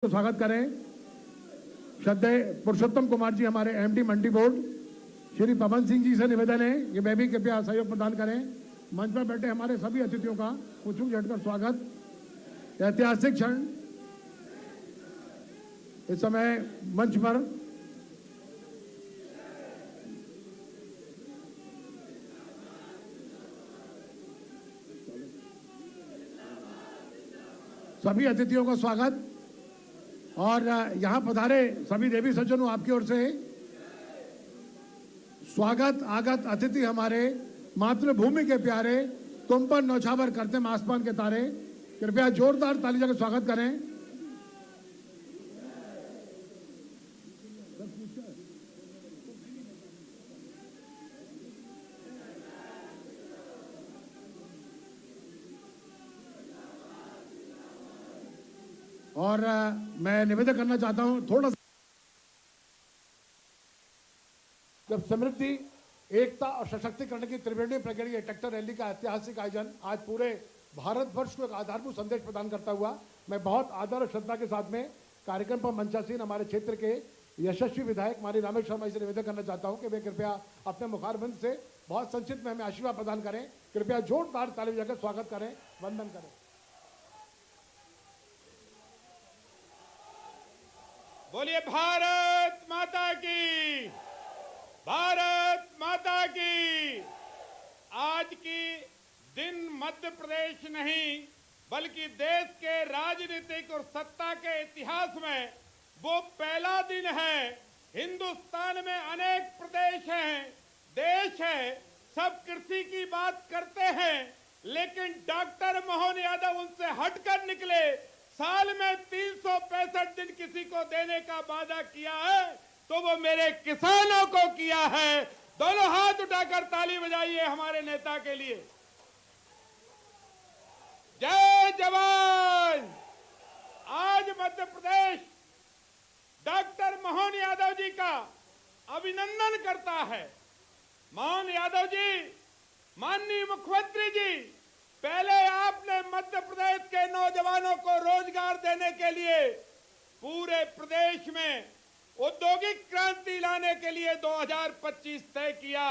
स्वागत करें श्रद्धेय पुरुषोत्तम कुमार जी हमारे एमडी मंडी बोर्ड। श्री पवन सिंह जी से निवेदन है कि वे भी कृपया सहयोग प्रदान करें। मंच पर बैठे हमारे सभी अतिथियों का कुछ झटकर स्वागत। ऐतिहासिक क्षण इस समय मंच पर सभी अतिथियों का स्वागत और यहाँ पधारे सभी देवी सज्जनों आपकी ओर से स्वागत। आगत अतिथि हमारे मातृभूमि के प्यारे, तुम पर नौछावर करते हैं आसमान के तारे। कृपया जोरदार ताली देकर स्वागत करें। और मैं निवेदन करना चाहता हूं थोड़ा सा, जब समृद्धि, एकता और सशक्तिकरण की त्रिवेणी प्रक्रिया ट्रैक्टर रैली का ऐतिहासिक आयोजन आज पूरे भारतवर्ष को एक आधारभूत संदेश प्रदान करता हुआ, मैं बहुत आदर और श्रद्धा के साथ में कार्यक्रम पर मंचासीन हमारे क्षेत्र के यशस्वी विधायक माननीय रामेश्वर शर्मा जी से निवेदन करना चाहता हूं कि वे कृपया अपने मुखारबंद से बहुत संक्षिप्त में हमें आशीर्वाद प्रदान करें। कृपया जोरदार ताली बजाकर स्वागत करें, वंदन करें। बोलिए भारत माता की, भारत माता की। आज की दिन मध्य प्रदेश नहीं बल्कि देश के राजनीतिक और सत्ता के इतिहास में वो पहला दिन है। हिंदुस्तान में अनेक प्रदेश हैं, देश है, सब कृषि की बात करते हैं, लेकिन डॉक्टर मोहन यादव उनसे हटकर निकले। साल में 365 दिन किसी को देने का वादा किया है तो वो मेरे किसानों को किया है। दोनों हाथ उठाकर ताली बजाइए हमारे नेता के लिए। जय जवान। आज मध्य प्रदेश डॉक्टर मोहन यादव जी का अभिनंदन करता है। मोहन यादव जी, माननीय मुख्यमंत्री जी, पहले आपने मध्य प्रदेश के नौजवानों को रोजगार देने के लिए पूरे प्रदेश में औद्योगिक क्रांति लाने के लिए 2025 तय किया।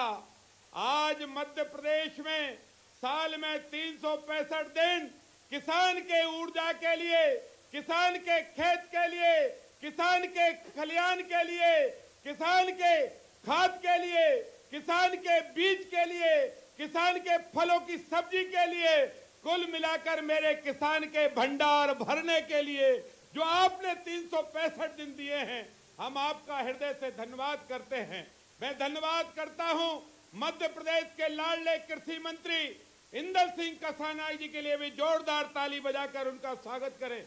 आज मध्य प्रदेश में साल में 365 दिन किसान के ऊर्जा के लिए, किसान के खेत के लिए, किसान के खलियान के लिए, किसान के खाद के लिए, किसान के बीज के लिए, किसान के फलों की सब्जी के लिए, कुल मिलाकर मेरे किसान के भंडार भरने के लिए जो आपने 365 दिन दिए हैं, हम आपका हृदय से धन्यवाद करते हैं। मैं धन्यवाद करता हूं मध्य प्रदेश के लाडले कृषि मंत्री इंदल सिंह कसाना जी के लिए भी जोरदार ताली बजाकर उनका स्वागत करें।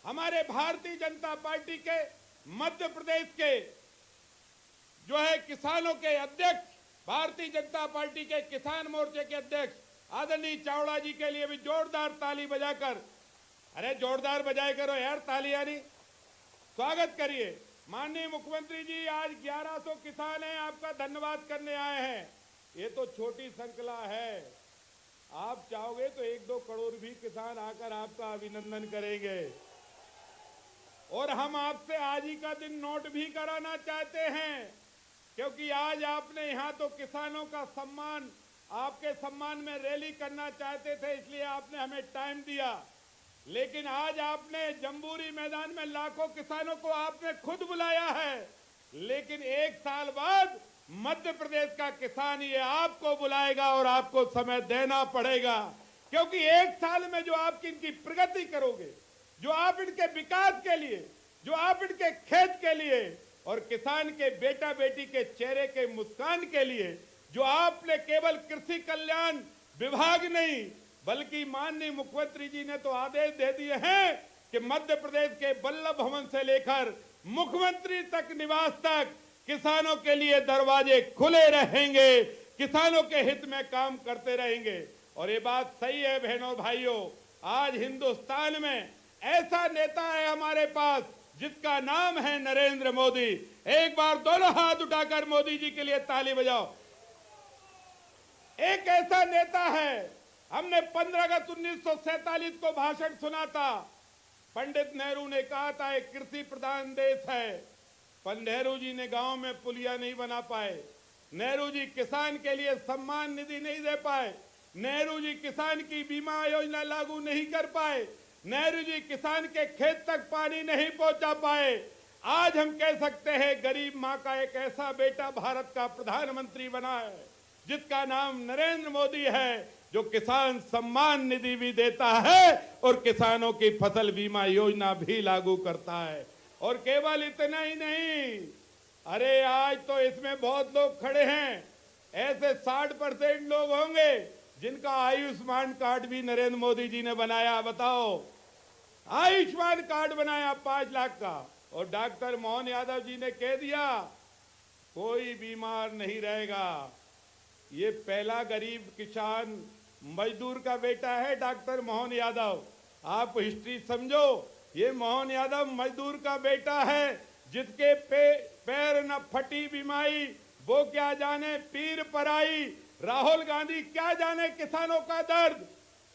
हमारे भारतीय जनता पार्टी के मध्य प्रदेश के जो है किसानों के अध्यक्ष, भारतीय जनता पार्टी के किसान मोर्चे के अध्यक्ष आदरणीय चावड़ा जी के लिए भी जोरदार ताली बजाकर, अरे जोरदार बजाए करो यार ताली यानी, स्वागत करिए। माननीय मुख्यमंत्री जी, आज 1100 किसान हैं, आपका धन्यवाद करने आए हैं। ये तो छोटी श्रृंखला है, आप चाहोगे तो 1-2 करोड़ भी किसान आकर आपका अभिनंदन करेंगे। और हम आपसे आज ही का दिन नोट भी कराना चाहते हैं, क्योंकि आज आपने यहाँ तो किसानों का सम्मान, आपके सम्मान में रैली करना चाहते थे, इसलिए आपने हमें टाइम दिया। लेकिन आज आपने जम्बूरी मैदान में लाखों किसानों को आपने खुद बुलाया है, लेकिन 1 साल बाद मध्य प्रदेश का किसान ये आपको बुलाएगा और आपको समय देना पड़ेगा। क्योंकि 1 साल में जो आप इनकी प्रगति करोगे, जो आप इनके विकास के लिए, जो आप इनके खेत के लिए और किसान के बेटा बेटी के चेहरे के मुस्कान के लिए, जो आपने केवल कृषि कल्याण विभाग नहीं बल्कि माननीय मुख्यमंत्री जी ने तो आदेश दे दिए हैं कि मध्य प्रदेश के वल्लभ भवन से लेकर मुख्यमंत्री तक निवास तक किसानों के लिए दरवाजे खुले रहेंगे, किसानों के हित में काम करते रहेंगे। और ये बात सही है बहनों भाइयों, आज हिंदुस्तान में ऐसा नेता है हमारे पास जिसका नाम है नरेंद्र मोदी। एक बार दोनों हाथ उठाकर मोदी जी के लिए ताली बजाओ। एक ऐसा नेता है, हमने 15 अगस्त 1947 को भाषण सुना था, पंडित नेहरू ने कहा था एक कृषि प्रधान देश है, पर नेहरू जी ने गांव में पुलिया नहीं बना पाए। नेहरू जी किसान के लिए सम्मान निधि नहीं दे पाए। नेहरू जी किसान की बीमा योजना लागू नहीं कर पाए। नेहरू जी किसान के खेत तक पानी नहीं पहुंचा पाए। आज हम कह सकते हैं गरीब मां का एक ऐसा बेटा भारत का प्रधानमंत्री बना है जिसका नाम नरेंद्र मोदी है, जो किसान सम्मान निधि भी देता है और किसानों की फसल बीमा योजना भी लागू करता है। और केवल इतना ही नहीं, अरे आज तो इसमें बहुत लोग खड़े हैं, ऐसे 60% लोग होंगे जिनका आयुष्मान कार्ड भी नरेंद्र मोदी जी ने बनाया। बताओ, आयुष्मान कार्ड बनाया 5 लाख का, और डॉक्टर मोहन यादव जी ने कह दिया कोई बीमार नहीं रहेगा। ये पहला गरीब किसान मजदूर का बेटा है डॉक्टर मोहन यादव। आप हिस्ट्री समझो, ये मोहन यादव मजदूर का बेटा है जिसके पैर न फटी बीमारी, वो क्या जाने पीर पराई। राहुल गांधी क्या जाने किसानों का दर्द,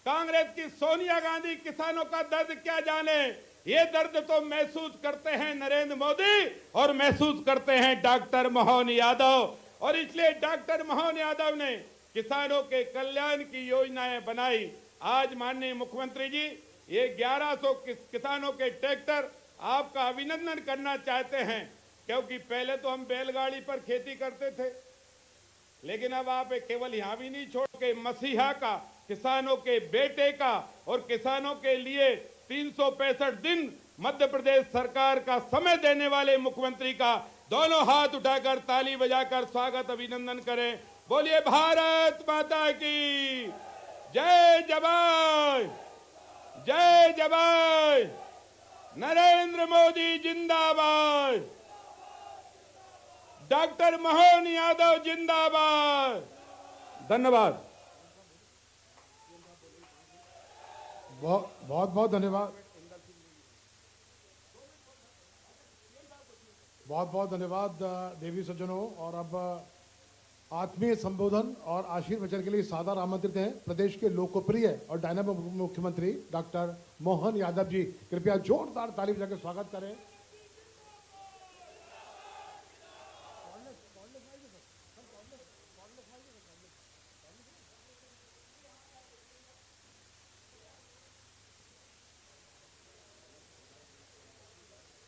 कांग्रेस की सोनिया गांधी किसानों का दर्द क्या जाने। ये दर्द तो महसूस करते हैं नरेंद्र मोदी और महसूस करते हैं डॉक्टर मोहन यादव। और इसलिए डॉक्टर मोहन यादव ने किसानों के कल्याण की योजनाएं बनाई। आज माननीय मुख्यमंत्री जी ये 1100 किसानों के ट्रैक्टर आपका अभिनंदन करना चाहते हैं, क्योंकि पहले तो हम बैलगाड़ी पर खेती करते थे, लेकिन अब आप केवल यहां भी नहीं छोड़ के मसीहा का, किसानों के बेटे का और किसानों के लिए 365 दिन मध्य प्रदेश सरकार का समय देने वाले मुख्यमंत्री का दोनों हाथ उठाकर ताली बजाकर स्वागत अभिनंदन करें। बोलिए भारत माता की जय जवान, जय जवान, नरेंद्र मोदी जिंदाबाद, डॉक्टर मोहन यादव जिंदाबाद। धन्यवाद। बहुत बहुत धन्यवाद, बहुत बहुत धन्यवाद देवी सज्जनों। और अब आत्मीय संबोधन और आशीर्वचन के लिए सादर आमंत्रित हैं प्रदेश के लोकप्रिय और डायनामिक मुख्यमंत्री डॉक्टर मोहन यादव जी। कृपया जोरदार ताली बजाकर स्वागत करें।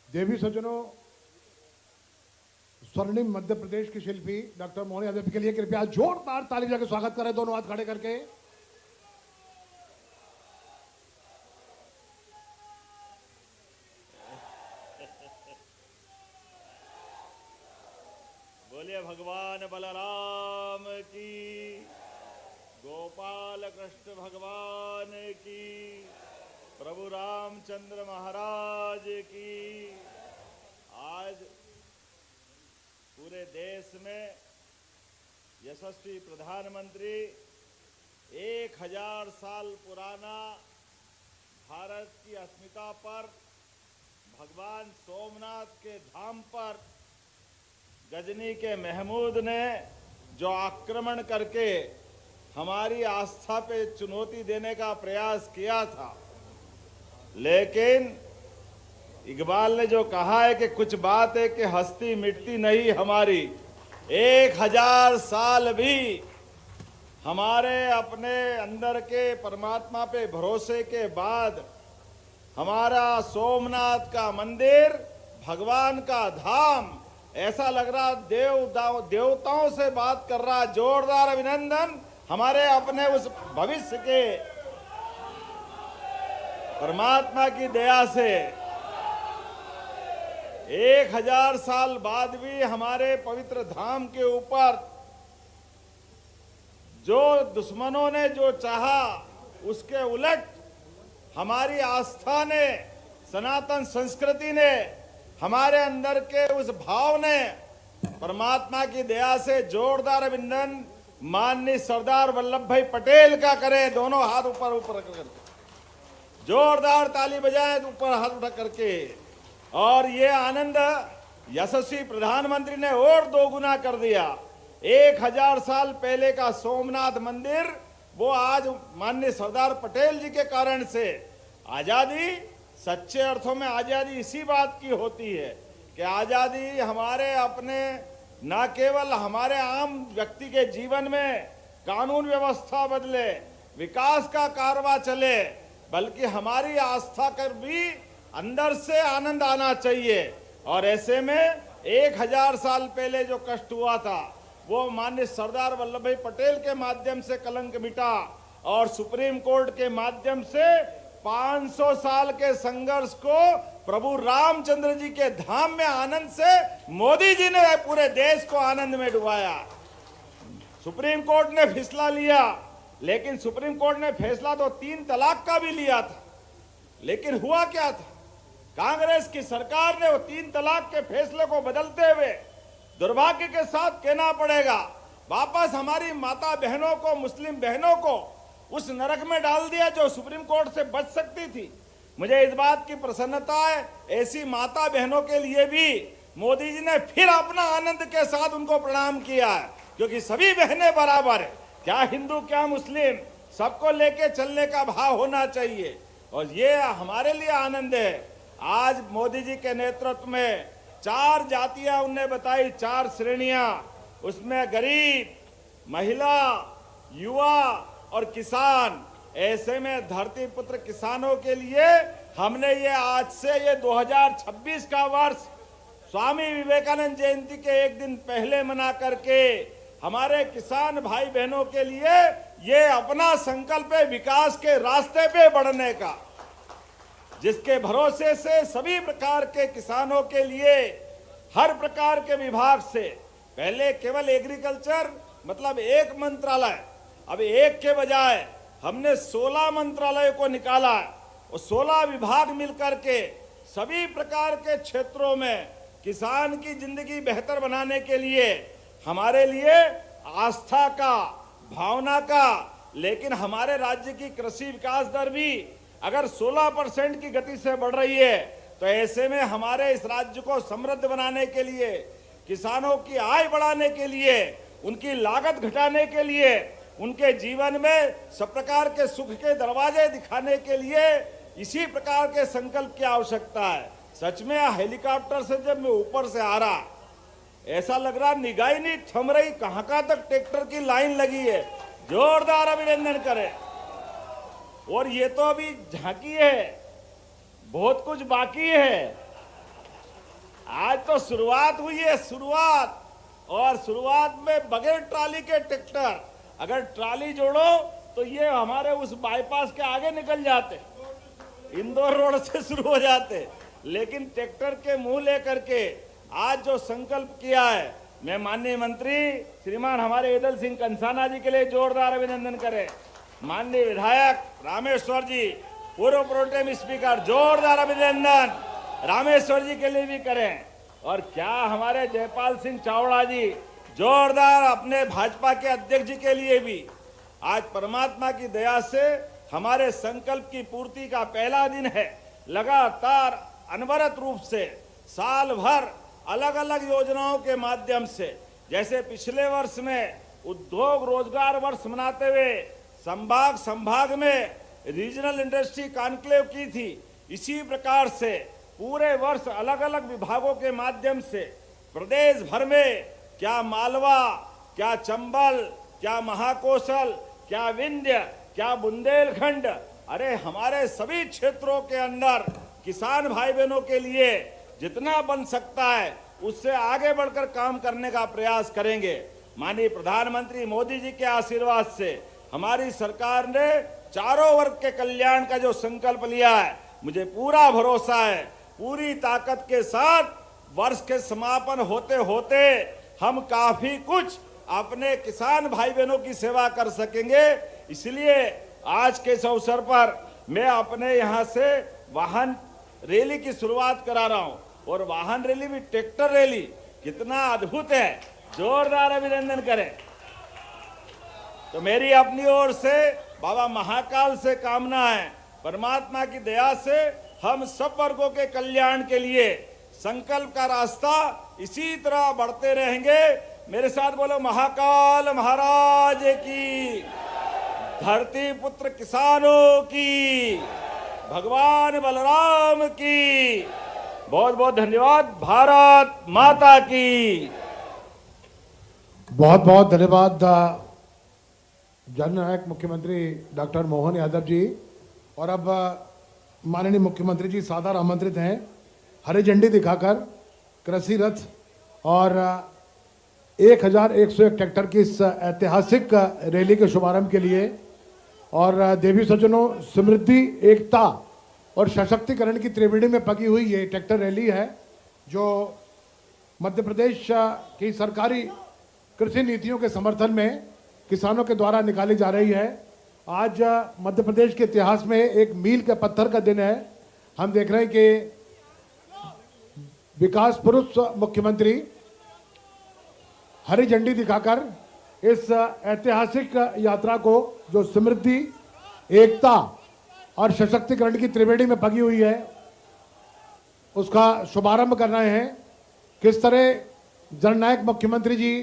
देवी सज्जनों, स्वर्णिम मध्य प्रदेश की शिल्पी डॉक्टर मोहन यादव के लिए कृपया जोरदार ताली बजाकर स्वागत करें, दोनों हाथ खड़े करके। बोलिए भगवान बलराम की, गोपाल कृष्ण भगवान की, प्रभु रामचंद्र महाराज की। आज पूरे देश में यशस्वी प्रधानमंत्री 1000 साल पुराना भारत की अस्मिता पर, भगवान सोमनाथ के धाम पर गजनी के महमूद ने जो आक्रमण करके हमारी आस्था पे चुनौती देने का प्रयास किया था, लेकिन इकबाल ने जो कहा है कि कुछ बात है कि हस्ती मिटती नहीं हमारी। 1000 साल भी हमारे अपने अंदर के परमात्मा पे भरोसे के बाद हमारा सोमनाथ का मंदिर, भगवान का धाम, ऐसा लग रहा देवताओं से बात कर रहा। जोरदार अभिनंदन हमारे अपने उस भविष्य के परमात्मा की दया से 1000 साल बाद भी हमारे पवित्र धाम के ऊपर जो दुश्मनों ने जो चाहा उसके उलट हमारी आस्था ने, सनातन संस्कृति ने, हमारे अंदर के उस भाव ने परमात्मा की दया से जोरदार अभिनंदन माननीय सरदार वल्लभ भाई पटेल का करें। दोनों हाथ ऊपर ऊपर करके जोरदार ताली बजाएं, ऊपर हाथ उठा करके। और ये आनंद यशस्वी प्रधानमंत्री ने और दोगुना कर दिया। 1000 साल पहले का सोमनाथ मंदिर वो आज माननीय सरदार पटेल जी के कारण से आजादी सच्चे अर्थों में आजादी इसी बात की होती है कि आजादी हमारे अपने, न केवल हमारे आम व्यक्ति के जीवन में कानून व्यवस्था बदले, विकास का कारवा चले, बल्कि हमारी आस्था कर भी अंदर से आनंद आना चाहिए। और ऐसे में 1000 साल पहले जो कष्ट हुआ था वो माननीय सरदार वल्लभ भाई पटेल के माध्यम से कलंक मिटा और सुप्रीम कोर्ट के माध्यम से 500 साल के संघर्ष को प्रभु रामचंद्र जी के धाम में आनंद से मोदी जी ने पूरे देश को आनंद में डुबाया। सुप्रीम कोर्ट ने फैसला लिया, लेकिन सुप्रीम कोर्ट ने फैसला तो 3 तलाक का भी लिया था, लेकिन हुआ क्या था? कांग्रेस की सरकार ने वो 3 तलाक के फैसले को बदलते हुए दुर्भाग्य के साथ कहना पड़ेगा वापस हमारी माता बहनों को, मुस्लिम बहनों को उस नरक में डाल दिया जो सुप्रीम कोर्ट से बच सकती थी। मुझे इस बात की प्रसन्नता है, ऐसी माता बहनों के लिए भी मोदी जी ने फिर अपना आनंद के साथ उनको प्रणाम किया है, क्योंकि सभी बहनें बराबर है, क्या हिंदू क्या मुस्लिम, सबको लेके चलने का भाव होना चाहिए। और ये हमारे लिए आनंद है। आज मोदी जी के नेतृत्व में 4 जातियां उनने बताई, 4 श्रेणियां, उसमें गरीब, महिला, युवा और किसान। ऐसे में धरती पुत्र किसानों के लिए हमने ये आज से ये 2026 का वर्ष स्वामी विवेकानंद जयंती के एक दिन पहले मना करके हमारे किसान भाई बहनों के लिए ये अपना संकल्प है विकास के रास्ते पे बढ़ने का, जिसके भरोसे से सभी प्रकार के किसानों के लिए हर प्रकार के विभाग से, पहले केवल एग्रीकल्चर मतलब एक मंत्रालय, अब एक के बजाय हमने 16 मंत्रालयों को निकाला और 16 विभाग मिलकर के सभी प्रकार के क्षेत्रों में किसान की जिंदगी बेहतर बनाने के लिए, हमारे लिए आस्था का, भावना का, लेकिन हमारे राज्य की कृषि विकास दर भी अगर 16% की गति से बढ़ रही है, तो ऐसे में हमारे इस राज्य को समृद्ध बनाने के लिए, किसानों की आय बढ़ाने के लिए, उनकी लागत घटाने के लिए, उनके जीवन में सब प्रकार के सुख के दरवाजे दिखाने के लिए इसी प्रकार के संकल्प की आवश्यकता है। सच में हेलीकॉप्टर से जब मैं ऊपर से आ रहा, ऐसा लग रहा निगाह ही नहीं थम रही, कहां तक ट्रैक्टर की लाइन लगी है। जोरदार अभिनंदन करें। और ये तो अभी झांकी है, बहुत कुछ बाकी है। आज तो शुरुआत हुई है, शुरुआत, और शुरुआत में बगैर ट्राली के ट्रैक्टर, अगर ट्राली जोड़ो तो ये हमारे उस बाईपास के आगे निकल जाते, इंदौर रोड से शुरू हो जाते, लेकिन ट्रैक्टर के मुंह लेकर के आज जो संकल्प किया है, मैं माननीय मंत्री श्रीमान हमारे ईदल सिंह कंसाना जी के लिए जोरदार अभिनंदन करें, माननीय विधायक रामेश्वर जी, पूर्व प्रोटेम स्पीकर, जोरदार अभिनंदन रामेश्वर जी के लिए भी करें। और क्या हमारे जयपाल सिंह चावड़ा जी, जोरदार अपने भाजपा के अध्यक्ष जी के लिए भी। आज परमात्मा की दया से हमारे संकल्प की पूर्ति का पहला दिन है। लगातार अनवरत रूप से साल भर अलग अलग योजनाओं के माध्यम से, जैसे पिछले वर्ष में उद्योग रोजगार वर्ष मनाते हुए संभाग में रीजनल इंडस्ट्री कॉन्क्लेव की थी, इसी प्रकार से पूरे वर्ष अलग अलग विभागों के माध्यम से प्रदेश भर में, क्या मालवा, क्या चंबल, क्या महाकौशल, क्या विंध्य, क्या बुंदेलखंड, अरे हमारे सभी क्षेत्रों के अंदर किसान भाई बहनों के लिए जितना बन सकता है उससे आगे बढ़कर काम करने का प्रयास करेंगे। माननीय प्रधानमंत्री मोदी जी के आशीर्वाद से हमारी सरकार ने चारों वर्ग के कल्याण का जो संकल्प लिया है, मुझे पूरा भरोसा है पूरी ताकत के साथ वर्ष के समापन होते होते हम काफी कुछ अपने किसान भाई बहनों की सेवा कर सकेंगे। इसलिए आज के इस अवसर पर मैं अपने यहाँ से वाहन रैली की शुरुआत करा रहा हूँ, और वाहन रैली भी ट्रैक्टर रैली, कितना अद्भुत है, जोरदार अभिनंदन करें। तो मेरी अपनी ओर से बाबा महाकाल से कामना है, परमात्मा की दया से हम सब वर्गों के कल्याण के लिए संकल्प का रास्ता इसी तरह बढ़ते रहेंगे। मेरे साथ बोलो, महाकाल महाराज की, धरती पुत्र किसानों की, भगवान बलराम की। बहुत बहुत धन्यवाद। भारत माता की। बहुत बहुत धन्यवाद जननायक मुख्यमंत्री डॉक्टर मोहन यादव जी। और अब माननीय मुख्यमंत्री जी सादर आमंत्रित हैं हरी झंडी दिखाकर कृषि रथ और 1101 ट्रैक्टर की इस ऐतिहासिक रैली के शुभारंभ के लिए। और देवी सज्जनों, समृद्धि, एकता और सशक्तिकरण की त्रिवेणी में पकी हुई ये ट्रैक्टर रैली है जो मध्य प्रदेश की सरकारी कृषि नीतियों के समर्थन में किसानों के द्वारा निकाली जा रही है। आज मध्य प्रदेश के इतिहास में एक मील के पत्थर का दिन है। हम देख रहे हैं कि विकास पुरुष मुख्यमंत्री हरी झंडी दिखाकर इस ऐतिहासिक यात्रा को, जो समृद्धि, एकता और सशक्तिकरण की त्रिवेणी में पकी हुई है, उसका शुभारंभ कर रहे हैं। किस तरह जननायक मुख्यमंत्री जी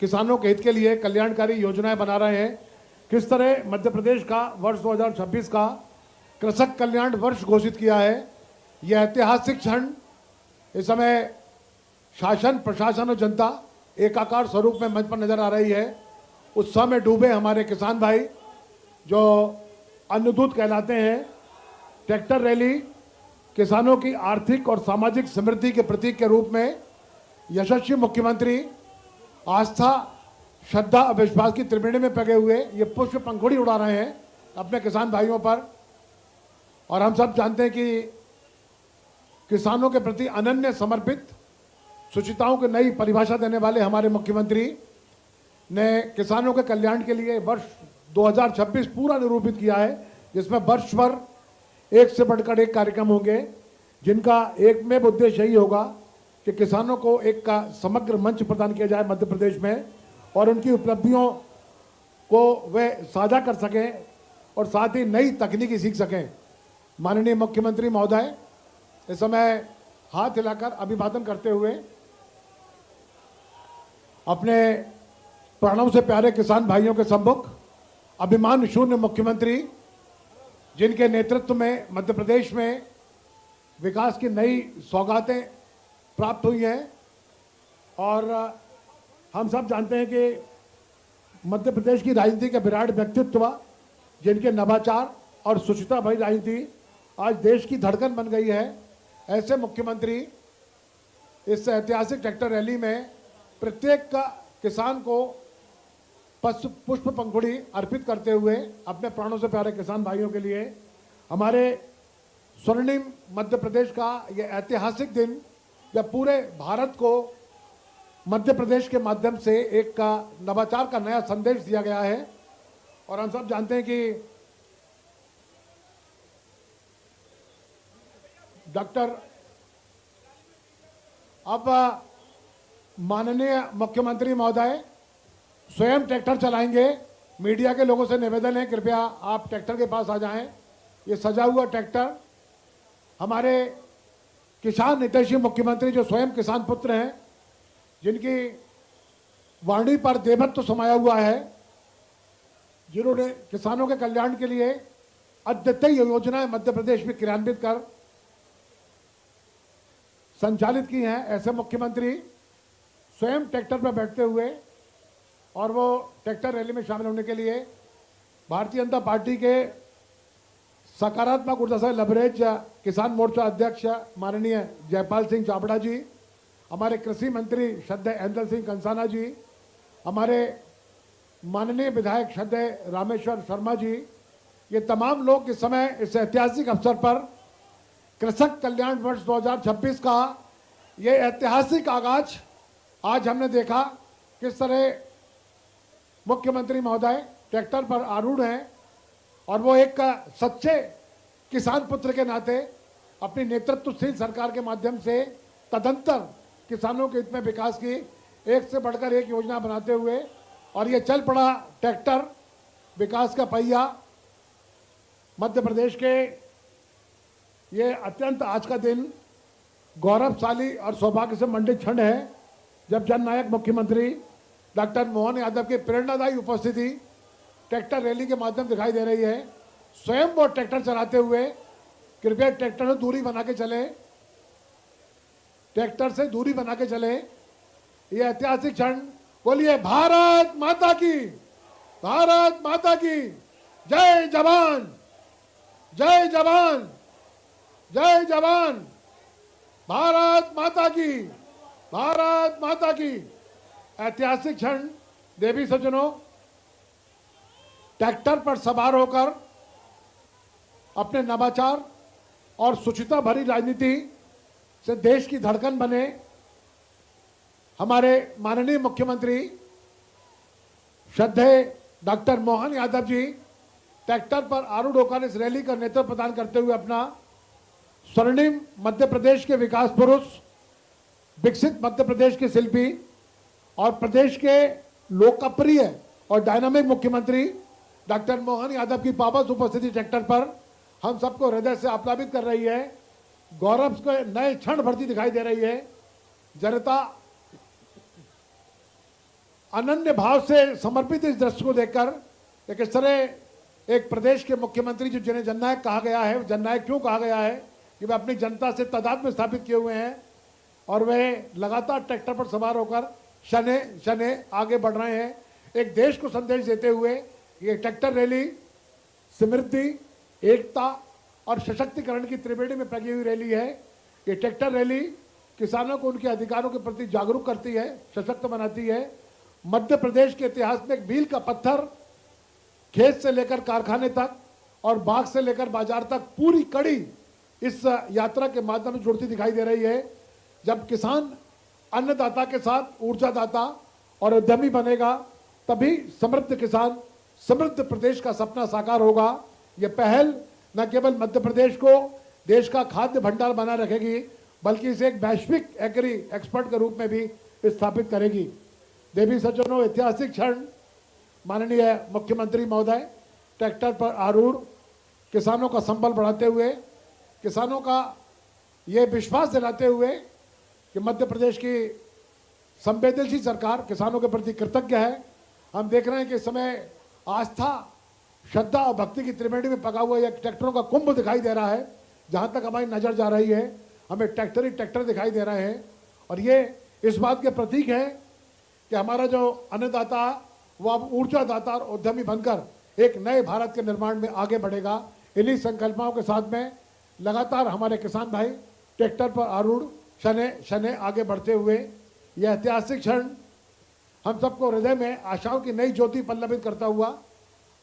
किसानों के हित के लिए कल्याणकारी योजनाएं बना रहे हैं, किस तरह मध्य प्रदेश का वर्ष 2026 का कृषक कल्याण वर्ष घोषित किया है। यह ऐतिहासिक क्षण इस समय शासन, प्रशासन और जनता एकाकार स्वरूप में मंच पर नजर आ रही है। उत्साह में डूबे हमारे किसान भाई जो अन्नदूत कहलाते हैं। ट्रैक्टर रैली किसानों की आर्थिक और सामाजिक समृद्धि के प्रतीक के रूप में यशस्वी मुख्यमंत्री आस्था, श्रद्धा और विश्वास की त्रिवेणी में पगे हुए ये पुष्प पंखुड़ी उड़ा रहे हैं अपने किसान भाइयों पर। और हम सब जानते हैं कि किसानों के प्रति अनन्य समर्पित, सुचिताओं की नई परिभाषा देने वाले हमारे मुख्यमंत्री ने किसानों के कल्याण के लिए वर्ष 2026 पूरा निरूपित किया है, जिसमें वर्ष भर एक से बढ़कर एक कार्यक्रम होंगे, जिनका एक में उद्देश्य यही होगा कि किसानों को एक का समग्र मंच प्रदान किया जाए मध्य प्रदेश में और उनकी उपलब्धियों को वे साझा कर सकें और साथ ही नई तकनीकी सीख सकें। माननीय मुख्यमंत्री महोदय इस समय हाथ हिलाकर अभिवादन करते हुए अपने प्राणों से प्यारे किसान भाइयों के सम्मुख अभिमान शून्य मुख्यमंत्री, जिनके नेतृत्व में मध्य प्रदेश में विकास की नई सौगातें प्राप्त हुई हैं। और हम सब जानते हैं कि मध्य प्रदेश की राजनीति के विराट व्यक्तित्व, जिनके नवाचार और सुचिता भरी राजनीति आज देश की धड़कन बन गई है, ऐसे मुख्यमंत्री इस ऐतिहासिक ट्रैक्टर रैली में प्रत्येक किसान को पुष्प पंखुड़ी अर्पित करते हुए अपने प्राणों से प्यारे किसान भाइयों के लिए हमारे स्वर्णिम मध्य प्रदेश का यह ऐतिहासिक दिन, जब पूरे भारत को मध्य प्रदेश के माध्यम से एक नवाचार का नया संदेश दिया गया है। और हम सब जानते हैं कि डॉक्टर अब माननीय मुख्यमंत्री महोदय स्वयं ट्रैक्टर चलाएंगे। मीडिया के लोगों से निवेदन है, कृपया आप ट्रैक्टर के पास आ जाएं। ये सजा हुआ ट्रैक्टर हमारे किसान हितैषी मुख्यमंत्री, जो स्वयं किसान पुत्र हैं, जिनकी वाणी पर देवत्व समाया हुआ है, जिन्होंने किसानों के कल्याण के लिए अद्वितीय योजनाएं मध्य प्रदेश में क्रियान्वित कर संचालित की हैं, ऐसे मुख्यमंत्री स्वयं ट्रैक्टर पर बैठते हुए और वो ट्रैक्टर रैली में शामिल होने के लिए भारतीय जनता पार्टी के सकारात्मक ऊर्जा से लबरेज किसान मोर्चा अध्यक्ष माननीय जयपाल सिंह चावड़ा जी, हमारे कृषि मंत्री श्रद्धेय ऐंदल सिंह कंसाना जी, हमारे माननीय विधायक श्रद्धेय रामेश्वर शर्मा जी, ये तमाम लोग इस समय इस ऐतिहासिक अवसर पर कृषक कल्याण वर्ष 2026 का ये ऐतिहासिक आगाज आज हमने देखा। किस तरह मुख्यमंत्री महोदय ट्रैक्टर पर आरूढ़ हैं और वो एक सच्चे किसान पुत्र के नाते अपनी नेतृत्वशील सरकार के माध्यम से तदंतर किसानों के हित में विकास की एक से बढ़कर एक योजना बनाते हुए, और ये चल पड़ा ट्रैक्टर विकास का पहिया मध्य प्रदेश के, ये अत्यंत आज का दिन गौरवशाली और सौभाग्य से मंडित क्षण है जब जननायक मुख्यमंत्री डॉक्टर मोहन यादव की प्रेरणादायी उपस्थिति ट्रैक्टर रैली के माध्यम दिखाई दे रही है। स्वयं वो ट्रैक्टर चलाते हुए कृपया ट्रैक्टर से दूरी बना के चले, ट्रैक्टर से दूरी बना के चले। ये ऐतिहासिक क्षण। बोलिए भारत माता की, भारत माता की जय जवान, जय जवान, जय जवान। भारत माता की, भारत माता की। ऐतिहासिक क्षण। देवी सज्जनों, ट्रैक्टर पर सवार होकर अपने नवाचार और शुचिता भरी राजनीति से देश की धड़कन बने हमारे माननीय मुख्यमंत्री श्रद्धेय doctor Mohan Yadav G tractor पर आरूढ़ होकर इस रैली का नेतृत्व प्रदान करते हुए अपना स्वर्णिम मध्य प्रदेश के विकास पुरुष, विकसित मध्य प्रदेश के शिल्पी और प्रदेश के लोकप्रिय और डायनामिक मुख्यमंत्री डॉक्टर मोहन यादव की पावस उपस्थिति ट्रैक्टर पर हम सबको हृदय से आप्लावित कर रही है। गौरव के नए क्षण भरती दिखाई दे रही है। जनता अनन्य भाव से समर्पित इस दृश्य को देखकर एक इस तरह एक प्रदेश के मुख्यमंत्री जो जिन्हें जननायक कहा गया है, जननायक क्यों कहा गया है कि वे अपनी जनता से तादात्म्य स्थापित किए हुए हैं और वे लगातार ट्रैक्टर पर सवार होकर शने शने आगे बढ़ रहे हैं। एक देश को संदेश देते हुए ये ट्रैक्टर रैली समृद्धि, एकता और सशक्तिकरण की त्रिवेणी में पगी हुई रैली है। ये ट्रैक्टर रैली किसानों को उनके अधिकारों के प्रति जागरूक करती है, सशक्त बनाती है। मध्य प्रदेश के इतिहास में एक मील का पत्थर, खेत से लेकर कारखाने तक और बाग से लेकर बाजार तक पूरी कड़ी इस यात्रा के माध्यम से जुड़ती दिखाई दे रही है। जब किसान अन्नदाता के साथ ऊर्जादाता और उद्यमी बनेगा तभी समृद्ध किसान, समृद्ध प्रदेश का सपना साकार होगा। यह पहल न केवल मध्य प्रदेश को देश का खाद्य भंडार बना रखेगी बल्कि इसे एक वैश्विक एग्री एक्सपर्ट के रूप में भी स्थापित करेगी। देवी सज्जनों, ऐतिहासिक क्षण। माननीय मुख्यमंत्री महोदय ट्रैक्टर पर आरूढ़ किसानों का संबल बढ़ाते हुए, किसानों का ये विश्वास दिलाते हुए कि मध्य प्रदेश की संवेदनशील सरकार किसानों के प्रति कृतज्ञ है। हम देख रहे हैं कि इस समय आस्था, श्रद्धा और भक्ति की त्रिवेणी में पका हुआ यह ट्रैक्टरों का कुंभ दिखाई दे रहा है। जहां तक हमारी नजर जा रही है हमें ट्रैक्टर ही ट्रैक्टर दिखाई दे रहे हैं और ये इस बात के प्रतीक है कि हमारा जो अन्नदाता वो अब ऊर्जादाता और उद्यमी बनकर एक नए भारत के निर्माण में आगे बढ़ेगा। इन्हीं संकल्पों के साथ में लगातार हमारे किसान भाई ट्रैक्टर पर आरूढ़ शने शने आगे बढ़ते हुए यह ऐतिहासिक क्षण हम सबको हृदय में आशाओं की नई ज्योति पल्लवित करता हुआ।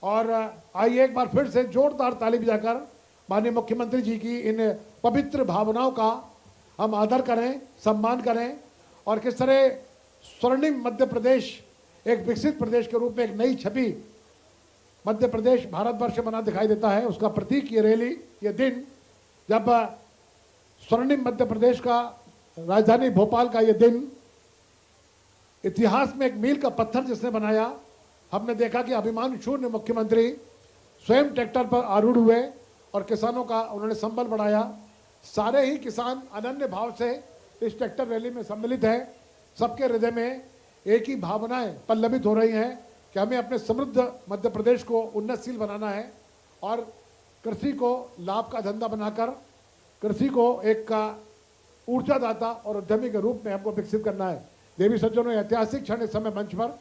और आइए एक बार फिर से जोरदार ताली बजाकर माननीय मुख्यमंत्री जी की इन पवित्र भावनाओं का हम आदर करें, सम्मान करें और किस तरह स्वर्णिम मध्य प्रदेश एक विकसित प्रदेश के रूप में एक नई छवि मध्य प्रदेश भारतवर्ष बना दिखाई देता है। उसका प्रतीक ये रैली, ये दिन जब स्वर्णिम मध्य प्रदेश का राजधानी भोपाल का ये दिन इतिहास में एक मील का पत्थर जिसने बनाया। हमने देखा कि अभिमान शून्य मुख्यमंत्री स्वयं ट्रैक्टर पर आरूढ़ हुए और किसानों का उन्होंने संबल बढ़ाया। सारे ही किसान अनन्य भाव से इस ट्रैक्टर रैली में सम्मिलित हैं। सबके हृदय में एक ही भावनाएं पल्लवित हो रही हैं कि हमें अपने समृद्ध मध्य प्रदेश को उन्नतशील बनाना है और कृषि को लाभ का धंधा बनाकर कृषि को एक ऊर्जादाता और उद्यमी के रूप में हमको विकसित करना है। देवी सज्जनों, ऐतिहासिक क्षण इस समय मंच पर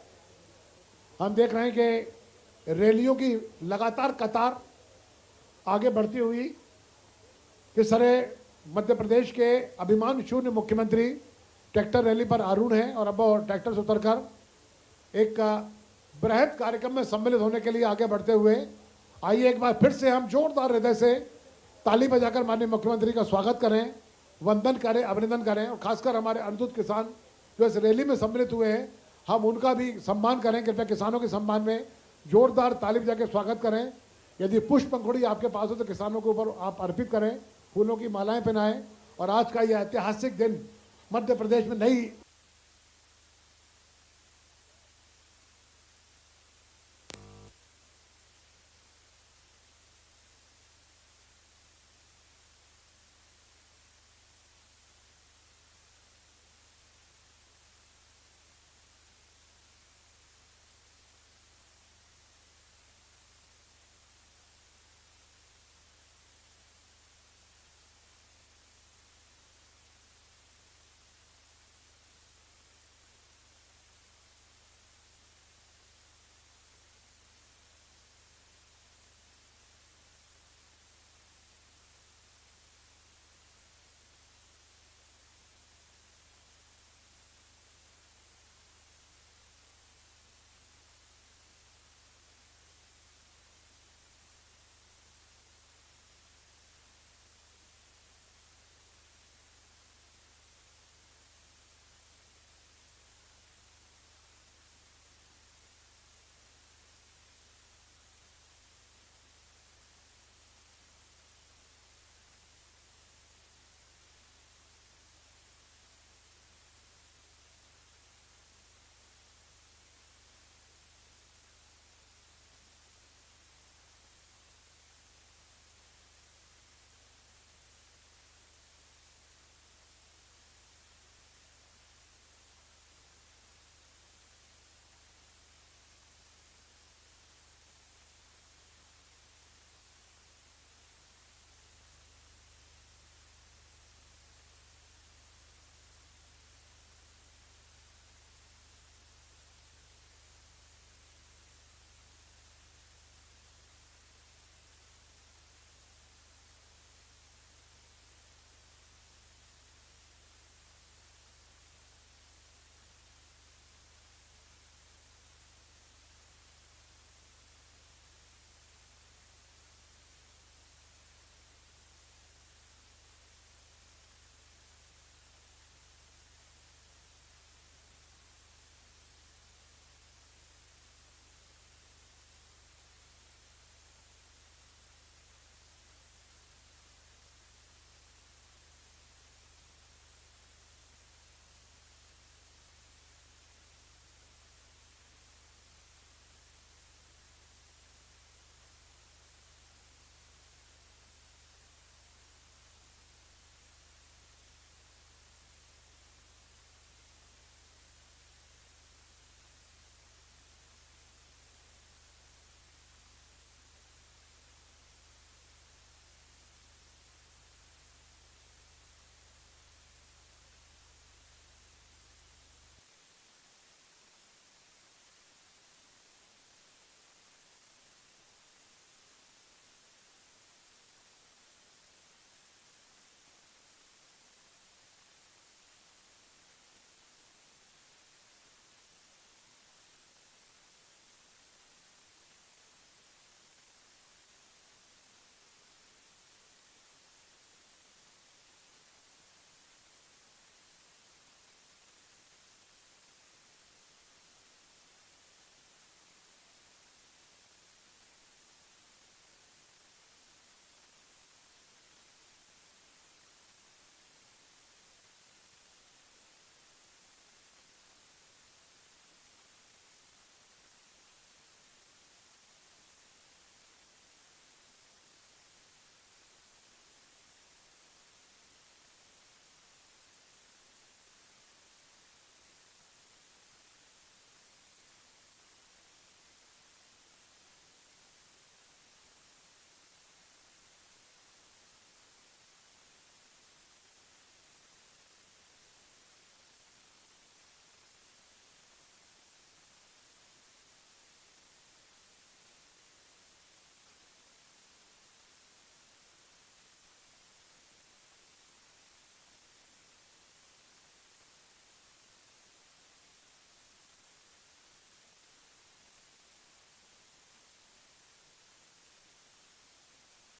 हम देख रहे हैं कि रैलियों की लगातार कतार आगे बढ़ती हुई किस तरह मध्य प्रदेश के अभिमान शून्य मुख्यमंत्री ट्रैक्टर रैली पर आरूढ़ हैं और अब वो ट्रैक्टर से उतरकर एक बृहद कार्यक्रम में सम्मिलित होने के लिए आगे बढ़ते हुए आइए एक बार फिर से हम जोरदार हृदय से ताली बजाकर माननीय मुख्यमंत्री का स्वागत करें, वंदन करें, अभिनंदन करें और खासकर हमारे अनुसूचित किसान जो इस रैली में सम्मिलित हुए हैं हम उनका भी सम्मान करें। कृपया किसानों के सम्मान में जोरदार ताली बजा के स्वागत करें। यदि पुष्प पंखुड़ी आपके पास हो तो किसानों के ऊपर आप अर्पित करें, फूलों की मालाएं पहनाएं और आज का यह ऐतिहासिक दिन मध्य प्रदेश में नई